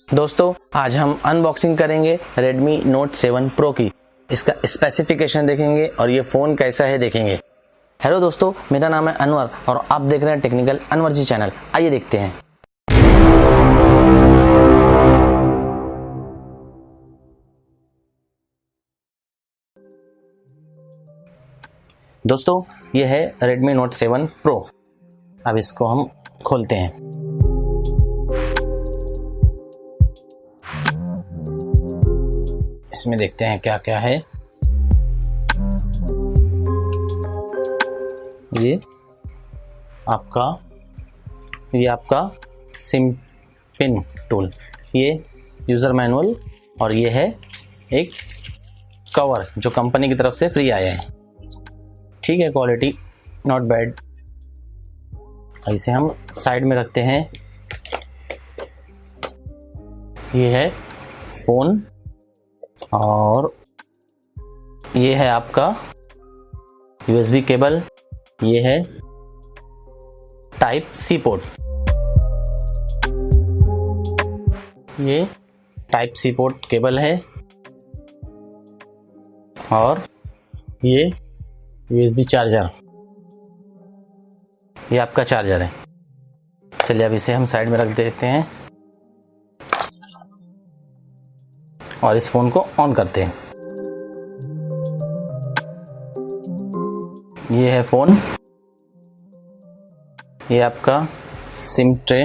दोस्तों आज हम अनबॉक्सिंग करेंगे Redmi Note 7 Pro की। इसका स्पेसिफिकेशन देखेंगे और ये फ़ोन कैसा है देखेंगे। हेलो दोस्तों, मेरा नाम है अनवर और आप देख रहे हैं टेक्निकल अनवर्जी चैनल। आइए देखते हैं। दोस्तों ये है Redmi Note 7 Pro। अब इसको हम खोलते हैं। इसमें देखते हैं क्या क्या है। ये आपका सिम पिन टूल, ये यूज़र मैनुअल और ये है एक कवर जो कंपनी की तरफ से फ्री आया है। ठीक है, क्वालिटी नॉट बैड। इसे हम साइड में रखते हैं। ये है फ़ोन और ये है आपका USB केबल। ये है टाइप सी पोर्ट। ये टाइप सी पोर्ट केबल है और ये USB चार्जर। ये आपका चार्जर है। चलिए अब इसे हम साइड में रख देते हैं और इस फ़ोन को ऑन करते हैं। ये है फ़ोन। ये आपका सिम ट्रे।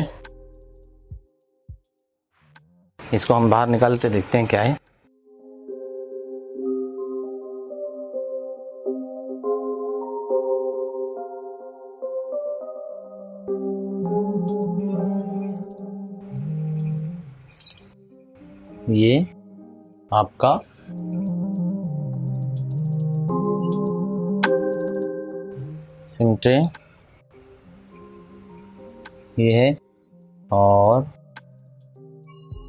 इसको हम बाहर निकालते देखते हैं क्या है। ये आपका सिम ट्रे ये है और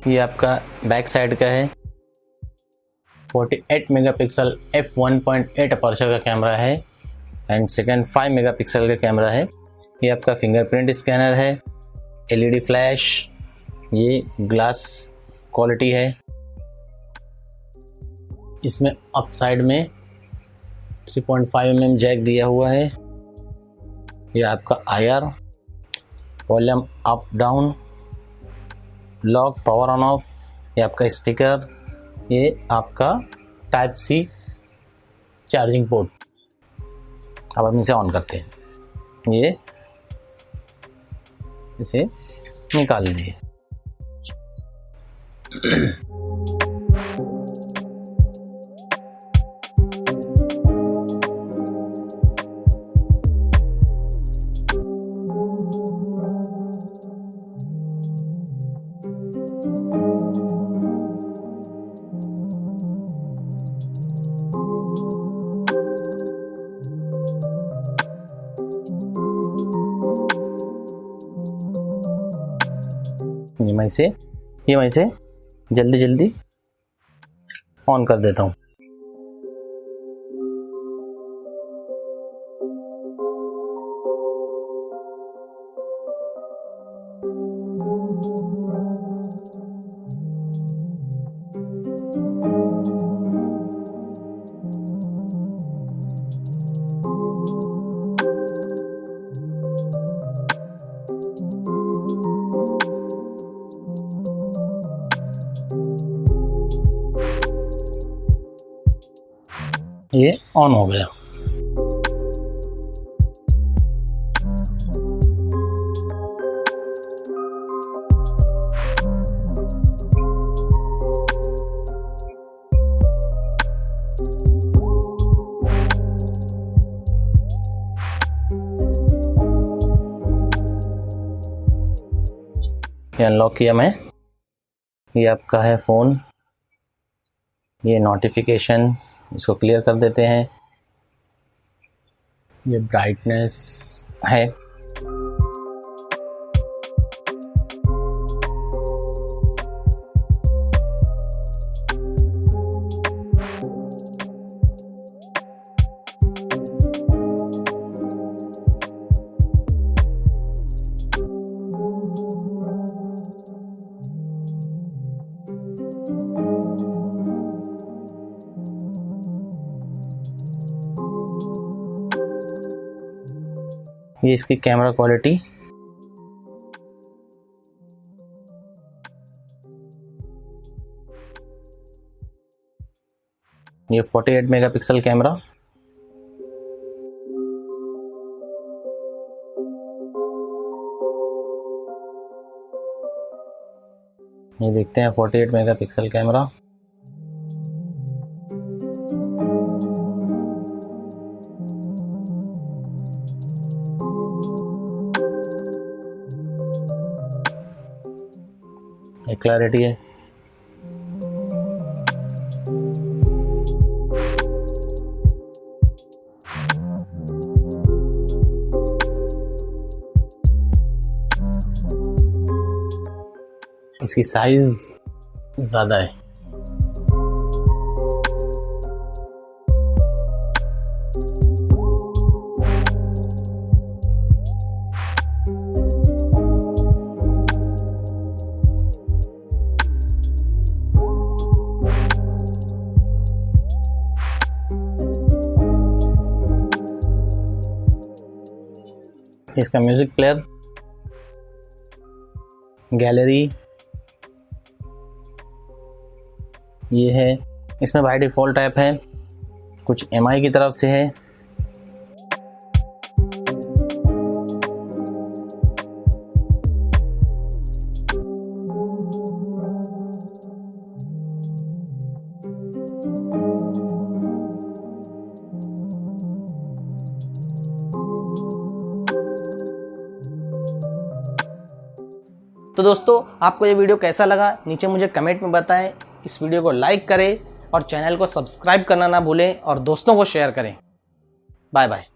ये आपका बैक साइड का है। 48 मेगापिक्सल f1.8 अपर्चर का कैमरा है एंड सेकंड 5 मेगापिक्सल का कैमरा है। ये आपका फिंगरप्रिंट स्कैनर है। LED फ्लैश, ये ग्लास क्वालिटी है। इसमें अप साइड में 3.5 mm जैक दिया हुआ है। ये आपका IR, volume up down, lock, power on off. ये आपका स्पीकर। ये आपका टाइप सी चार्जिंग पोर्ट। अब हम इसे ऑन करते हैं। ये इसे निकाल दीजिए। ये मैं इसे जल्दी ऑन कर देता हूँ। ये ऑन हो गया। ये अनलॉक किया मैं। ये आपका है फ़ोन। ये नोटिफिकेशन, इसको क्लियर कर देते हैं। ये ब्राइटनेस है। ये इसकी कैमरा क्वालिटी, ये 48 मेगापिक्सल कैमरा। ये देखते हैं 48 मेगापिक्सल कैमरा। ये क्लैरिटी है। इसकी साइज ज़्यादा है। इसका म्यूज़िक प्लेयर, गैलरी ये है। इसमें बाय डिफ़ॉल्ट ऐप है, कुछ MI की तरफ से है। तो दोस्तों, आपको ये वीडियो कैसा लगा नीचे मुझे कमेंट में बताएं। इस वीडियो को लाइक करें और चैनल को सब्सक्राइब करना ना भूलें और दोस्तों को शेयर करें। Bye bye.